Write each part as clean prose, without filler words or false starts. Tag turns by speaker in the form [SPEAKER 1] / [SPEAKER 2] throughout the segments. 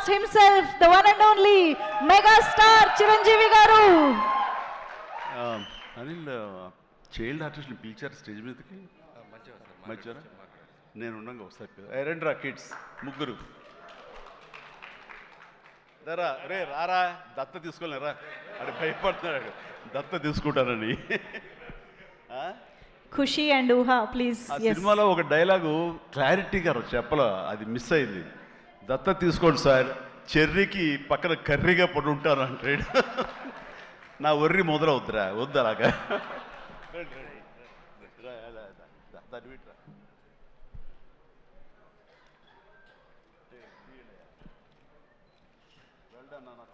[SPEAKER 1] cast himself, the one and only mega star Chiranjeevi garu.
[SPEAKER 2] Anil child ఆర్టిస్ట్ని పిలిచారు stage మీదకి మధ్యాహ్నం నేను ఉన్నాగా ఒకసారి రండి రా కిడ్స్ ముగ్గురు రా రే రారా దత్త తీసుకోలేరా అక్కడ భయపడుతున్నాడు దత్త తీసుకుంటానని
[SPEAKER 1] ఖుషి అండ్ ఊహా ప్లీజ్.
[SPEAKER 2] ఆ సినిమాలో ఒక డైలాగు క్లారిటీగా చెప్పలో అది మిస్ అయింది. దత్త తీసుకోండి సార్, చెర్రీకి పక్కన కర్రీగా పడి ఉంటాను అంటాడు. నా ఒర్రి మొదలవుద్దురా వద్దు అలాగా.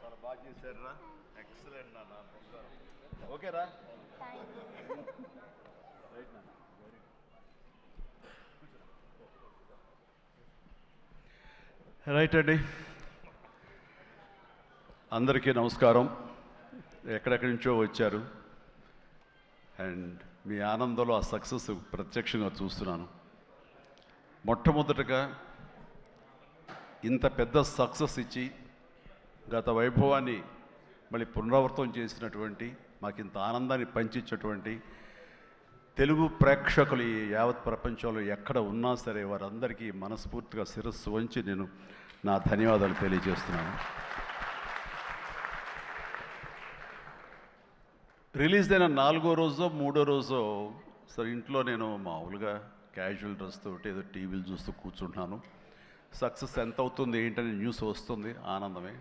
[SPEAKER 2] చాలా బాగా చేశారు రా, ఎక్సలెంట్ నాన్న, ఓకేరా. రైట్ అండి, అందరికీ నమస్కారం. ఎక్కడెక్కడి నుంచో వచ్చారు అండ్ మీ ఆనందంలో ఆ సక్సెస్ ప్రత్యక్షంగా చూస్తున్నాను. మొట్టమొదటగా ఇంత పెద్ద సక్సెస్ ఇచ్చి గత వైభవాన్ని మళ్ళీ పునరావృతం చేసినటువంటి, మాకు ఇంత ఆనందాన్ని పంచించేటువంటి తెలుగు ప్రేక్షకులు ఈ యావత్ ప్రపంచంలో ఎక్కడ ఉన్నా సరే వారందరికీ మనస్ఫూర్తిగా శిరస్సు వంచి నేను నా ధన్యవాదాలు తెలియజేస్తున్నాను. రిలీజ్ అయిన 4వ రోజో 3వ రోజో సరే ఇంట్లో నేను మామూలుగా క్యాజువల్ డ్రెస్ తోటి ఏదో టీవీలు చూస్తూ కూర్చుంటున్నాను. సక్సెస్ ఎంత అవుతుంది ఏంటని న్యూస్ వస్తుంది, ఆనందమే.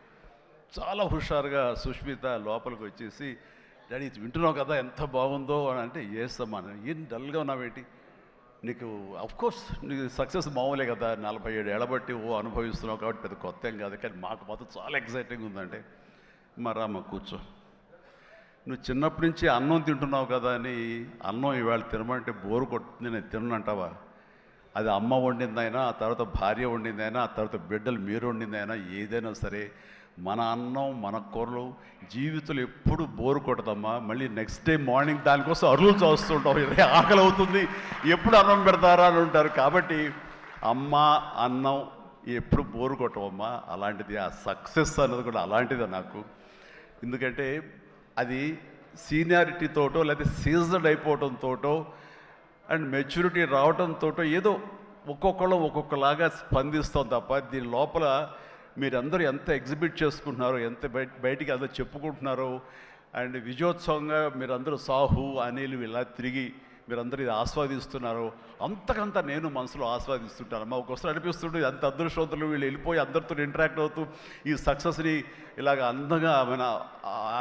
[SPEAKER 2] చాలా హుషారుగా సుష్మిత లోపలికి వచ్చేసి, డాడీ వింటున్నావు కదా ఎంత బాగుందో అని అంటే, ఏసమ్మా ఏం డల్గా ఉన్నావేంటి, నీకు అఫ్కోర్స్ నీకు సక్సెస్ మామూలే కదా, 47 ఏళ్ళ బట్టి అనుభవిస్తున్నావు కాబట్టి పెద్ద కొత్త ఏం కాదు, కానీ మాకు మాత్రం చాలా ఎక్సైటింగ్ ఉందంటే, మరమ్మ కూర్చో, నువ్వు చిన్నప్పటి నుంచి అన్నం తింటున్నావు కదా అని అన్నం ఇవాళ తినమంటే బోరు కొట్టుతుంది నేను తినంటావా? అది అమ్మ వండిందైనా, ఆ తర్వాత భార్య వండిందైనా, ఆ తర్వాత బిడ్డలు మీరు వండిందైనా, ఏదైనా సరే మన అన్నం మన కూరలు జీవితంలో ఎప్పుడు బోరు కొట్టదమ్మా. మళ్ళీ నెక్స్ట్ డే మార్నింగ్ దానికోసం అరువులు చూస్తుంటాం, ఇదే ఆకలి అవుతుంది, ఎప్పుడు అన్నం పెడతారా అని ఉంటారు. కాబట్టి అమ్మ అన్నం ఎప్పుడు బోరు కొట్టవమ్మా. అలాంటిది ఆ సక్సెస్ అన్నది కూడా అలాంటిదే నాకు. ఎందుకంటే అది సీనియారిటీతోటో లేదా సీజన్ అయిపోవడంతోటో అండ్ మెచ్యూరిటీ రావడంతో ఏదో ఒక్కొక్కళ్ళు ఒక్కొక్కలాగా స్పందిస్తాం తప్ప, దీని లోపల మీరందరూ ఎంత ఎగ్జిబిట్ చేసుకుంటున్నారో, ఎంత బయటికి అందరూ చెప్పుకుంటున్నారో, అండ్ విజయోత్సవంగా మీరందరూ సాహు అనిల్ ఇలా తిరిగి మీరందరూ ఇది ఆస్వాదిస్తున్నారు, అంతకంతా నేను మనసులో ఆస్వాదిస్తుంటాను. మా ఒక్కొక్కసారి అనిపిస్తుంటే అంత అదృష్టవంతులు వీళ్ళు వెళ్ళిపోయి అందరితో ఇంటరాక్ట్ అవుతూ ఈ సక్సెస్ని ఇలాగ అందంగా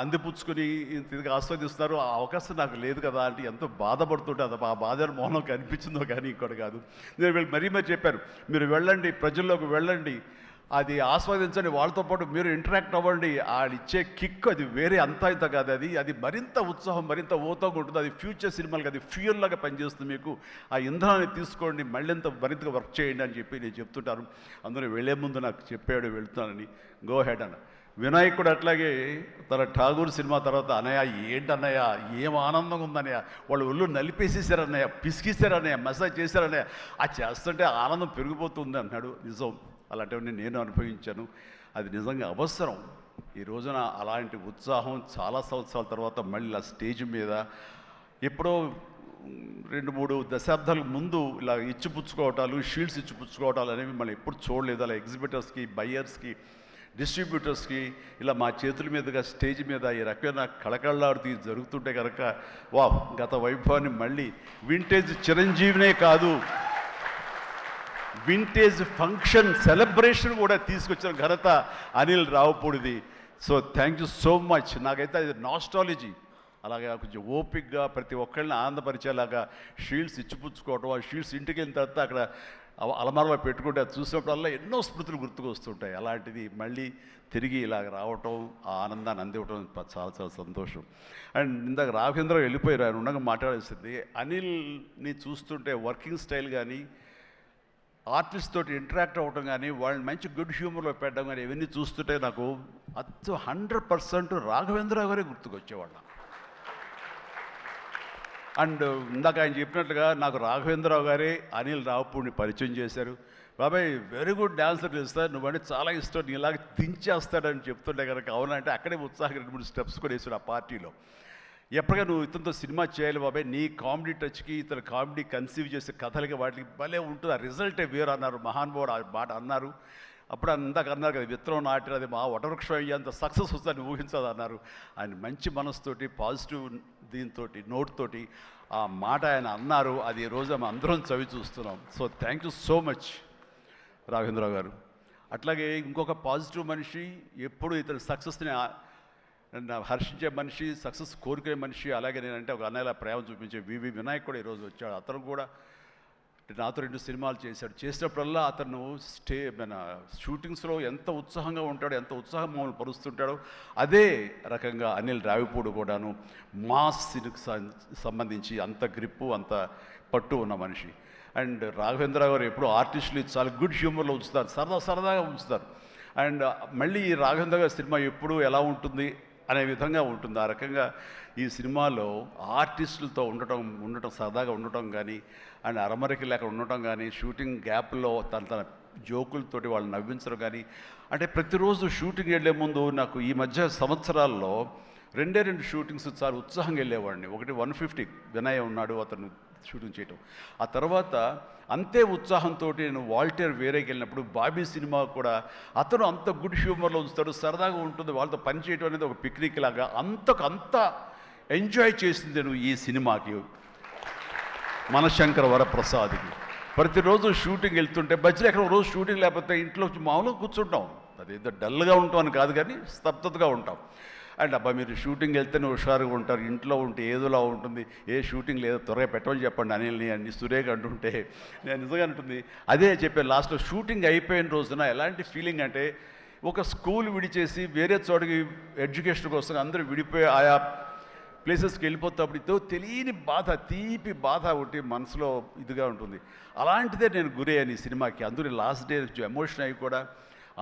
[SPEAKER 2] అందిపుచ్చుకొని ఇంతగా ఆస్వాదిస్తున్నారు. ఆ అవకాశం నాకు లేదు కదా అంటే ఎంతో బాధపడుతుంటే, అది ఆ బాధ మౌనం కనిపించిందో కానీ ఇంకోటి కాదు. నేను వీళ్ళు మరీ చెప్పారు, మీరు వెళ్ళండి, ప్రజల్లోకి వెళ్ళండి, అది ఆస్వాదించండి, వాళ్ళతో పాటు మీరు ఇంటరాక్ట్ అవ్వండి, ఇచ్చే కిక్ అది వేరే అంతా ఇంత కాదు, అది మరింత ఉత్సాహం మరింత ఊతంగా ఉంటుంది. అది ఫ్యూచర్ సినిమాలకి అది ఫ్యూయల్ లాగా పనిచేస్తుంది. మీకు ఆ ఇంధనాన్ని తీసుకోండి, మరింతగా వర్క్ చేయండి అని చెప్పి నేను చెప్తుంటాను. అందరూ వెళ్ళే ముందు నాకు చెప్పాడు వెళ్తానని, గో హెడ్ అన్న. వినాయక్ కూడా అట్లాగే తన ఠాగూర్ సినిమా తర్వాత, అన్నయ్య ఏంటన్నయ్య ఏం ఆనందంగా ఉందన్నయ్య, వాళ్ళు ఒళ్ళు నలిపేసేసారన్నయ్య, పిసికిసారన్నయ్య, మసాజ్ చేశారన్నయ్య, అది చేస్తుంటే ఆనందం పెరిగిపోతుంది అన్నాడు. నిజం, అలాంటివన్నీ నేను అనుభవించాను. అది నిజంగా అవసరం. ఈ రోజున అలాంటి ఉత్సాహం చాలా సంవత్సరాల తర్వాత మళ్ళీ ఆ స్టేజ్ మీద, ఎప్పుడో 2-3 దశాబ్దాల ముందు ఇలా ఇచ్చిపుచ్చుకోవటాలు, షీల్డ్స్ ఇచ్చిపుచ్చుకోవటాలు అనేవి మనం ఎప్పుడు చూడలేదు. అలా ఎగ్జిబిటర్స్కి, బయ్యర్స్కి, డిస్ట్రిబ్యూటర్స్కి ఇలా మా చేతుల మీదుగా స్టేజ్ మీద ఈ రకమైన కళకళలాడుతూ జరుగుతుంటే కనుక, వా గత వైభవాన్ని మళ్ళీ వింటేజ్ చిరంజీవినే కాదు, వింటేజ్ ఫంక్షన్ సెలబ్రేషన్ కూడా తీసుకొచ్చిన ఘనత అనిల్ రావుపూడిది. So thank you so much. నాకైతే అది నాస్టాలజీ. అలాగే కొంచెం ఓపిక్గా ప్రతి ఒక్కరిని ఆనందపరిచేలాగా షీల్డ్స్ ఇచ్చిపుచ్చుకోవటం, ఆ షీల్డ్స్ ఇంటికి వెళ్ళిన తర్వాత అక్కడ అలమారలో పెట్టుకుంటే అది చూసినప్పుడల్లా ఎన్నో స్మృతులు గుర్తుకు వస్తుంటాయి. అలాంటిది మళ్ళీ తిరిగి ఇలాగ రావటం, ఆ ఆనందాన్ని అందివ్వటం చాలా చాలా సంతోషం. అండ్ ఇందాక రాఘవేంద్ర వెళ్ళిపోయారు, ఆయన ఉండగా మాట్లాడేసింది. అనిల్ని చూస్తుంటే వర్కింగ్ స్టైల్ కానీ, ఆర్టిస్ట్ తోటి ఇంటరాక్ట్ అవ్వటం కానీ, వాళ్ళని మంచి గుడ్ హ్యూమర్లో పెట్టడం కానీ, ఇవన్నీ చూస్తుంటే నాకు 100% రాఘవేంద్రరావు గారే గుర్తుకొచ్చేవాళ్ళం. అండ్ ఇందాక ఆయన చెప్పినట్లుగా నాకు రాఘవేంద్రరావు గారే అనిల్ రావుపూడిని పరిచయం చేశారు. బాబాయ్ వెరీ గుడ్ డాన్సర్ తెలుస్తా, నువ్వంటే చాలా ఇష్టం, నీలాగా దించేస్తాడని చెప్తుంటే కనుక అవునంటే అక్కడే ఉత్సాహం 2-3 స్టెప్స్ కూడా వేసాడు ఆ పార్టీలో. ఎప్పటిగా నువ్వు ఇతనితో సినిమా చేయాలి బాబాయ్, నీ కామెడీ టచ్కి ఇతను కామెడీ కన్సీవ్ చేసే కథలకి వాటికి భలే ఉంటుంది, ఆ రిజల్టే వేరు అన్నారు మహానుభావుడు, ఆ మాట అన్నారు. అప్పుడు అందాక అన్నారు కదా, విత్తనం నాటినది మా వటవృక్షం అయ్యేంత సక్సెస్ వస్తుందని ఊహించదు అన్నారు. ఆయన మంచి మనసుతోటి పాజిటివ్ దీంతో నోట్తోటి ఆ మాట ఆయన అన్నారు. అది ఈ రోజు మనం అందరం చవి చూస్తున్నాం. So thank you so much Raghavendra Rao గారు. అట్లాగే ఇంకొక పాజిటివ్ మనిషి, ఎప్పుడు ఇతని సక్సెస్ని హర్షించే మనిషి, సక్సెస్ కోరుకునే మనిషి. అలాగే నేనంటే ఒక అన్నయ్యలా ప్రేమ చూపించే వివి వినాయక్ కూడా ఈరోజు వచ్చాడు. అతను కూడా నాతో 2 సినిమాలు చేశాడు. చేసినప్పుడల్లా అతను మన షూటింగ్స్లో ఎంత ఉత్సాహంగా ఉంటాడో, ఎంత ఉత్సాహం మమ్మల్ని పరుస్తుంటాడో అదే రకంగా అనిల్ రావిపూడి కూడాను మాస్ సినికి సంబంధించి అంత గ్రిప్పు, అంత పట్టు ఉన్న మనిషి. అండ్ రాఘవేంద్ర గారు ఎప్పుడు ఆర్టిస్టులు చాలా గుడ్ హ్యూమర్లో ఉంచుతారు, సరదాగా ఉంచుతారు. అండ్ మళ్ళీ ఈ రాఘవేంద్ర గారి సినిమా ఎప్పుడు ఎలా ఉంటుంది అనే విధంగా ఉంటుంది. ఆ రకంగా ఈ సినిమాలో ఆర్టిస్టులతో ఉండటం సరదాగా ఉండటం కానీ, అండ్ అరమరికి లేక ఉండటం కానీ, షూటింగ్ గ్యాప్లో తన జోకులతోటి వాళ్ళు నవ్వించడం కానీ, అంటే ప్రతిరోజు షూటింగ్ వెళ్ళే ముందు నాకు ఈ మధ్య సంవత్సరాల్లో 2 షూటింగ్స్ చాలా ఉత్సాహంగా వెళ్ళేవాడిని. ఒకటి 150 వినయ్ ఉన్నాడు, అతను షూటింగ్ చేయటం. ఆ తర్వాత అంతే ఉత్సాహంతో నేను వాల్టర్ వేరేకి వెళ్ళినప్పుడు బాబీ సినిమా కూడా అతను అంత గుడ్ హ్యూమర్లో ఉంచుతాడు, సరదాగా ఉంటుంది, వాళ్ళతో పని చేయడం అనేది ఒక పిక్నిక్ లాగా అంత ఎంజాయ్ చేసింది నేను ఈ సినిమాకి. మనశంకర వరప్రసాద్కి ప్రతిరోజు షూటింగ్ వెళ్తుంటే మధ్యలో ఎక్కడ రోజు షూటింగ్ లేకపోతే ఇంట్లో మామూలుగా కూర్చుంటాం, అదేదో డల్గా ఉంటాం అని కాదు కానీ స్తబ్దతగా ఉంటాం. అండ్ అబ్బా మీరు షూటింగ్ వెళ్తేనే హుషారుగా ఉంటారు, ఇంట్లో ఉంటే ఏదోలా ఉంటుంది, ఏ షూటింగ్ లేదో త్వరగా పెట్టమని చెప్పండి అనిల్ని అని సురేఖ అంటుంటే నేను నిజంగా అంటుంది అదే చెప్పాను. లాస్ట్లో షూటింగ్ అయిపోయిన రోజున ఎలాంటి ఫీలింగ్ అంటే ఒక స్కూల్ విడిచేసి వేరే చోటకి ఎడ్యుకేషన్ కోసం అందరూ విడిపోయి ఆయా ప్లేసెస్కి వెళ్ళిపోతాప్పుడు తెలియని బాధ, తీపి బాధ ఒకటి మనసులో ఇదిగా ఉంటుంది. అలాంటిదే నేను గురయ్యాను ఈ సినిమాకి. అందరూ లాస్ట్ డే ఎమోషన్ అయ్యి కూడా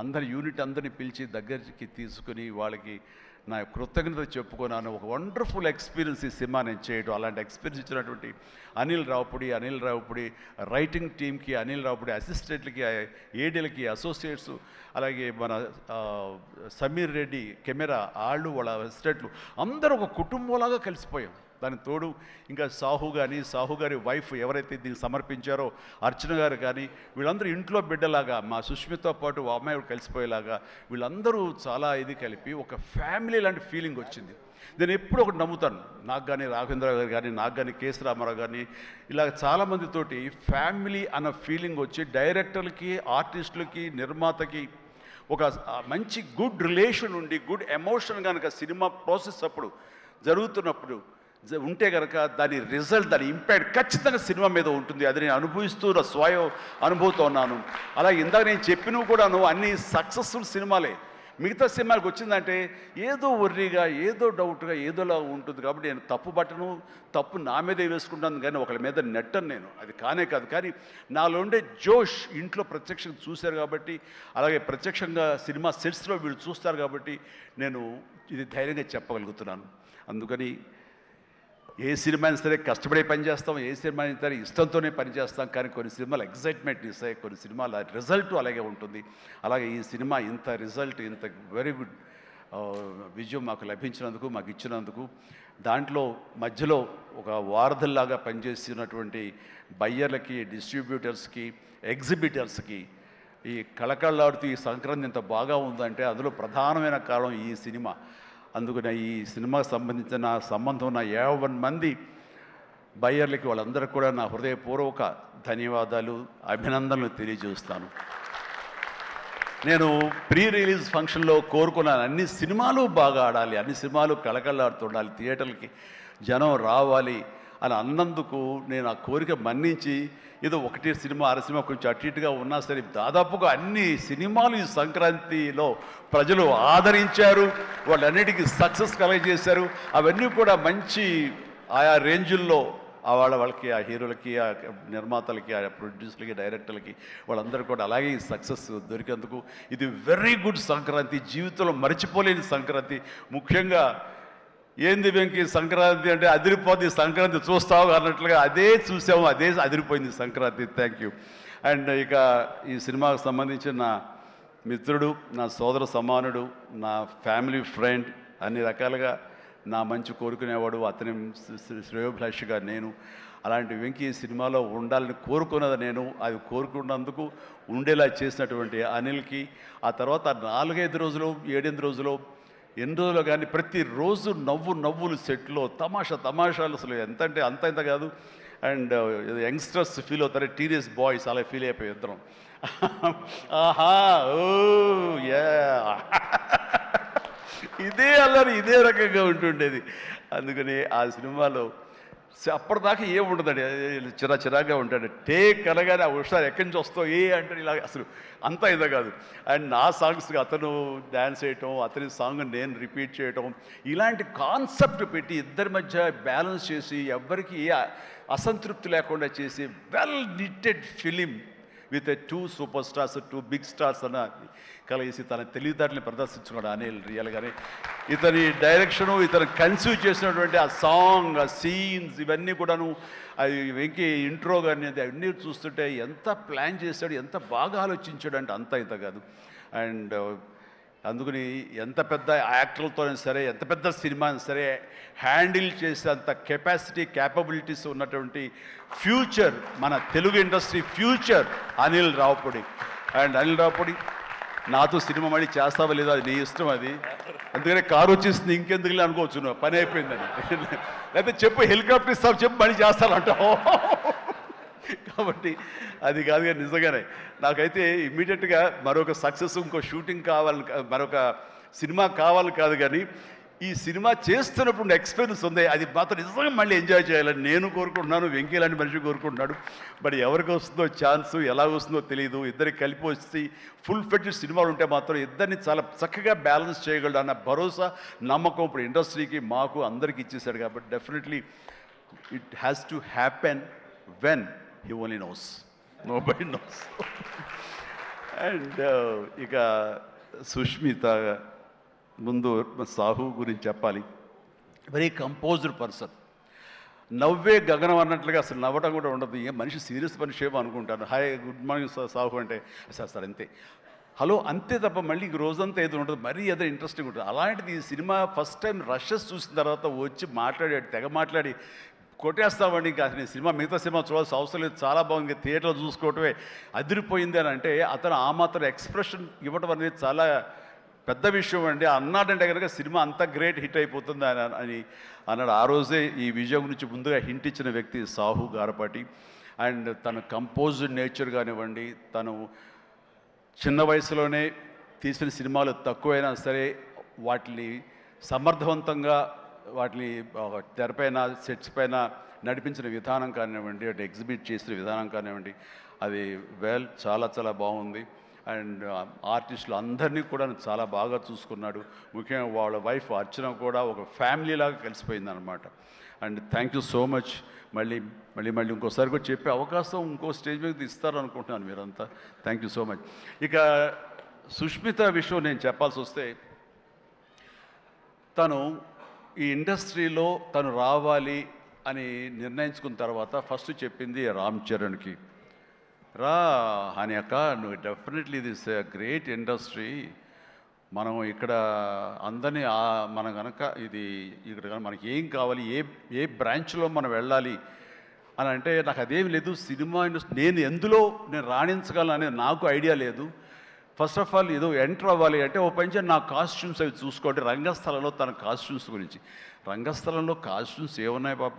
[SPEAKER 2] అందరి యూనిట్ అందరినీ పిలిచి దగ్గరికి తీసుకుని వాళ్ళకి నా కృతజ్ఞత చెప్పుకున్నాను. ఒక వండర్ఫుల్ ఎక్స్పీరియన్స్ ఈ సినిమా నేను చేయడం. అలాంటి ఎక్స్పీరియన్స్ ఇచ్చినటువంటి అనిల్ రావుపూడి రైటింగ్ టీమ్కి, అనిల్ రావుపూడి అసిస్టెంట్లకి, ఏడీలకి, అసోసియేట్స్, అలాగే మన సమీర్ రెడ్డి కెమెరా వాళ్ళు, వాళ్ళ అసిస్టెంట్లు అందరూ ఒక కుటుంబంలాగా కలిసిపోయాం. దానికి తోడు ఇంకా సాహు గారి వైఫ్ ఎవరైతే దీన్ని సమర్పించారో అర్చన గారు కానీ, వీళ్ళందరూ ఇంట్లో బిడ్డలాగా మా సుష్మితో పాటు ఆ అమ్మాయి కలిసిపోయేలాగా వీళ్ళందరూ చాలా ఇది కలిపి ఒక ఫ్యామిలీ లాంటి ఫీలింగ్ వచ్చింది. నేను ఎప్పుడు ఒకటి నమ్ముతాను, నాకు కానీ రాఘవేంద్ర గారు కానీ, నాకు కానీ కేఎస్ రామారావు కానీ, ఇలా చాలామందితోటి ఫ్యామిలీ అన్న ఫీలింగ్ వచ్చి డైరెక్టర్లకి, ఆర్టిస్టులకి, నిర్మాతకి ఒక మంచి గుడ్ రిలేషన్ ఉండి గుడ్ ఎమోషన్ కనుక సినిమా ప్రాసెస్ అప్పుడు జరుగుతున్నప్పుడు ఉంటే కనుక దాని రిజల్ట్, దాని ఇంపాక్ట్ ఖచ్చితంగా సినిమా మీద ఉంటుంది. అది నేను అనుభవిస్తూ స్వయం అనుభూతో ఉన్నాను. అలాగే ఇందాక నేను చెప్పినవి కూడాను అన్ని సక్సెస్ఫుల్ సినిమాలే. మిగతా సినిమాలకు వచ్చిందంటే ఏదో వర్రీగా, ఏదో డౌట్గా, ఏదోలా ఉంటుంది. కాబట్టి నేను తప్పు నా మీదే వేసుకుంటాను కానీ ఒకళ్ళ మీద నెట్టను నేను, అది కానే కాదు. కానీ నాలో ఉండే జోష్ ఇంట్లో ప్రత్యక్షంగా చూశారు కాబట్టి, అలాగే ప్రత్యక్షంగా సినిమా సెట్స్లో వీళ్ళు చూస్తారు కాబట్టి నేను ఇది ధైర్యంగా చెప్పగలుగుతున్నాను. అందుకని ఏ సినిమా అయినా సరే కష్టపడే పనిచేస్తాం, ఏ సినిమా అయినా సరే ఇష్టంతోనే పనిచేస్తాం. కానీ కొన్ని సినిమాలు ఎగ్జైట్మెంట్ ఇస్తాయి, కొన్ని సినిమాల రిజల్ట్ అలాగే ఉంటుంది. అలాగే ఈ సినిమా ఇంత రిజల్ట్, ఇంత వెరీ గుడ్ విజయం మాకు లభించినందుకు, మాకు ఇచ్చినందుకు, దాంట్లో మధ్యలో ఒక వారధల్లాగా పనిచేస్తున్నటువంటి బయ్యర్లకి, డిస్ట్రిబ్యూటర్స్కి, ఎగ్జిబిటర్స్కి ఈ కళకళలాడుతూ ఈ సంక్రాంతి ఇంత బాగా ఉందంటే అందులో ప్రధానమైన కారణం ఈ సినిమా. అందుకని ఈ సినిమాకు సంబంధించిన సంబంధం ఉన్న 50 మంది బయ్యర్లకి, వాళ్ళందరికీ కూడా నా హృదయపూర్వక ధన్యవాదాలు, అభినందనలు తెలియజేస్తాను. నేను ప్రీ రిలీజ్ ఫంక్షన్లో కోరుకున్నాను అన్ని సినిమాలు బాగా ఆడాలి, అన్ని సినిమాలు కళకళలాడుతుండాలి, థియేటర్లకి జనం రావాలి అని అన్నందుకు నేను ఆ కోరిక మన్నించి ఏదో 1 సినిమా 6 సినిమా కొంచెం అటు ఇటుగా ఉన్నా సరే దాదాపుగా అన్ని సినిమాలు ఈ సంక్రాంతిలో ప్రజలు ఆదరించారు, వాళ్ళన్నిటికీ సక్సెస్ కలగజేశారు. అవన్నీ కూడా మంచి ఆయా రేంజుల్లో వాళ్ళకి, ఆ హీరోలకి, ఆ నిర్మాతలకి, ఆ ప్రొడ్యూసర్లకి, డైరెక్టర్లకి వాళ్ళందరూ కూడా అలాగే ఈ సక్సెస్ దొరికేందుకు ఇది వెరీ గుడ్ సంక్రాంతి, జీవితంలో మర్చిపోలేని సంక్రాంతి. ముఖ్యంగా ఏంది వెంకీ సంక్రాంతి అంటే అదిరిపోతుంది, సంక్రాంతి చూస్తావు అన్నట్లుగా అదే చూసాము, అదే అదిరిపోయింది సంక్రాంతి. Thank you. అండ్ ఇక ఈ సినిమాకు సంబంధించిన నా మిత్రుడు, నా సోదర సమానుడు, నా ఫ్యామిలీ ఫ్రెండ్, అన్ని రకాలుగా నా మంచి కోరుకునేవాడు, అతని శ్రేయోభిలాషిగా నేను. అలాంటి వెంకీ సినిమాలో ఉండాలని కోరుకున్నది నేను, అది కోరుకున్నందుకు ఉండేలా చేసినటువంటి అనిల్కి, ఆ తర్వాత 4-5 రోజులు 7-8 రోజులు ఎన్ని రోజులు కానీ ప్రతిరోజు నవ్వులు సెట్లో తమాషాలు అసలు ఎంత అంటే అంత ఇంత కాదు. అండ్ యంగ్స్టర్స్ ఫీల్ అవుతారు, టీనేజ్ బాయ్స్ అలా ఫీల్ అయిపోయి ఇద్దరం. ఆహా ఓ యా ఇదే అల్లరి ఇదే రకంగా ఉంటుండేది. అందుకని ఆ సినిమాలో అప్పటిదాకా ఏముండదండి, చిరాగా ఉంటాడు. టేక్ అనగానే ఒకసారి ఎక్కడి నుంచి వస్తావు అంటే ఇలా అసలు అంతా ఇదే కాదు. అండ్ నా సాంగ్స్కి అతను డ్యాన్స్ చేయటం, అతని సాంగ్ నేను రిపీట్ చేయటం, ఇలాంటి కాన్సెప్ట్ పెట్టి ఇద్దరి మధ్య బ్యాలెన్స్ చేసి ఎవ్వరికి ఏ అసంతృప్తి లేకుండా చేసి well knitted film with 2 super stars, 2 big stars అన్న కలిసి తన తెలివితేటని ప్రదర్శించుకున్నాడు అనిల్ రియల్గానే. ఇతని డైరెక్షను, ఇతను కన్సీవ్ చేసినటువంటి ఆ సాంగ్, ఆ సీన్స్, ఇవన్నీ కూడాను అది వెంకీ ఇంట్రో కానీ అవన్నీ చూస్తుంటే ఎంత ప్లాన్ చేశాడు, ఎంత బాగా ఆలోచించాడు అంటే అంత ఇంత కాదు. అండ్ అందుకని ఎంత పెద్ద యాక్టర్లతోనే సరే, ఎంత పెద్ద సినిమాని సరే హ్యాండిల్ చేసే అంత క్యాపబిలిటీస్ ఉన్నటువంటి ఫ్యూచర్, మన Telugu industry future Anil Ravipudi. And Anil Ravipudi నాతో సినిమా మళ్ళీ చేస్తావా లేదా అది నీ ఇష్టం, అది అందుకనే కారు వచ్చేసింది ఇంకెందుకులే అనుకోవచ్చు, నువ్వు పని అయిపోయిందని. లేకపోతే చెప్పు హెలికాప్టర్ ఇస్తావు, చెప్పు మళ్ళీ చేస్తానంటావు. కాబట్టి అది కాదు, కానీ నిజంగానే నాకైతే ఇమ్మీడియట్గా మరొక సక్సెస్, ఇంకో షూటింగ్ కావాలి, మరొక సినిమా కావాలి కాదు, కానీ ఈ సినిమా చేస్తున్నప్పుడు ఎక్స్పీరియన్స్ ఉంది, అది మాత్రం నిజంగా మళ్ళీ ఎంజాయ్ చేయాలని నేను కోరుకుంటున్నాను, వెంకీ లాంటి మనిషి కోరుకుంటున్నాడు. బట్ ఎవరికి వస్తుందో ఛాన్స్, ఎలా వస్తుందో తెలియదు. ఇద్దరికి కలిపి వచ్చి ఫుల్ ఫెడ్జెడ్ సినిమాలు ఉంటే మాత్రం ఇద్దరిని చాలా చక్కగా బ్యాలెన్స్ చేయగలడు అన్న భరోసా, నమ్మకం ఇప్పుడు ఇండస్ట్రీకి, మాకు అందరికి ఇచ్చేసాడు. కాబట్టి definitely it has to happen when he only knows, nobody nose. And ఇక సుష్మిత, ముందు సాహు గురించి చెప్పాలి. వెరీ కంపోజ్డ్ పర్సన్, నవ్వే గగనం అన్నట్లుగా అసలు నవ్వటం కూడా ఉండదు. ఏ మనిషి సీరియస్ మనిషి ఏమో అనుకుంటాను. హాయ్ గుడ్ మార్నింగ్ సాహు అంటే సార్ అంతే, హలో అంతే తప్ప మళ్ళీ రోజంతా ఏదో ఉంటుంది, మరీ ఏదో ఇంట్రెస్టింగ్ ఉంటుంది. అలాంటిది ఈ సినిమా ఫస్ట్ టైం రషెస్ చూసిన తర్వాత వచ్చి మాట్లాడాడు, తెగ మాట్లాడి కొట్టేస్తామండి, ఇంకా అసలు సినిమా మిగతా సినిమా చూడాల్సిన అవసరం లేదు, చాలా బాగుంది, థియేటర్లో చూసుకోవటమే అదిరిపోయింది అని అంటే అతను ఆ మాత్రం ఎక్స్ప్రెషన్ ఇవ్వటం అనేది చాలా పెద్ద విషయం అండి. అన్నాడంటే కనుక సినిమా అంత గ్రేట్ హిట్ అయిపోతుంది అని అన్నాడు. ఆ రోజే ఈ విజయం గురించి ముందుగా హింట్ ఇచ్చిన వ్యక్తి సాహు గారపాటి. అండ్ తన కంపోజ్డ్ నేచర్ కానివ్వండి, తను చిన్న వయసులోనే తీసిన సినిమాలు తక్కువైనా సరే వాటిని సమర్థవంతంగా వాటిని తెరపైన సెట్స్ పైన నడిపించిన విధానం కానివ్వండి, అటు ఎగ్జిబిట్ చేసిన విధానం కానివ్వండి, అది చాలా చాలా బాగుంది. అండ్ ఆర్టిస్టులు అందరినీ కూడా చాలా బాగా చూసుకున్నాడు. ముఖ్యంగా వాళ్ళ వైఫ్ అర్చన కూడా ఒక ఫ్యామిలీలాగా కలిసిపోయింది అనమాట. And thank you so much. మళ్ళీ ఇంకోసారి కూడా చెప్పే అవకాశం ఇంకో స్టేజ్ మీద ఇస్తారు అనుకుంటున్నాను మీరంతా. Thank you so much. ఇక సుష్మిత విషయం నేను చెప్పాల్సి వస్తే, తను ఈ ఇండస్ట్రీలో తను రావాలి అని నిర్ణయించుకున్న తర్వాత ఫస్ట్ చెప్పింది రామ్ చరణ్కి, రా అని అక్క, నువ్వు డెఫినెట్లీ దిస్ గ్రేట్ ఇండస్ట్రీ, మనం ఇక్కడ అందరినీ మనం కనుక ఇక్కడ మనకి ఏం కావాలి, ఏ బ్రాంచ్లో మనం వెళ్ళాలి అని అంటే నాకు అదేం లేదు. సినిమా ఇండస్ట్రీ నేను రాణించగలను అనేది నాకు ఐడియా లేదు. ఫస్ట్ ఆఫ్ ఆల్ ఏదో ఎంటర్ అవ్వాలి అంటే ఓ పని నా కాస్ట్యూమ్స్ అవి చూసుకోండి. రంగస్థలంలో తన కాస్ట్యూమ్స్ గురించి, రంగస్థలంలో కాస్ట్యూమ్స్ ఏమున్నాయి పాప,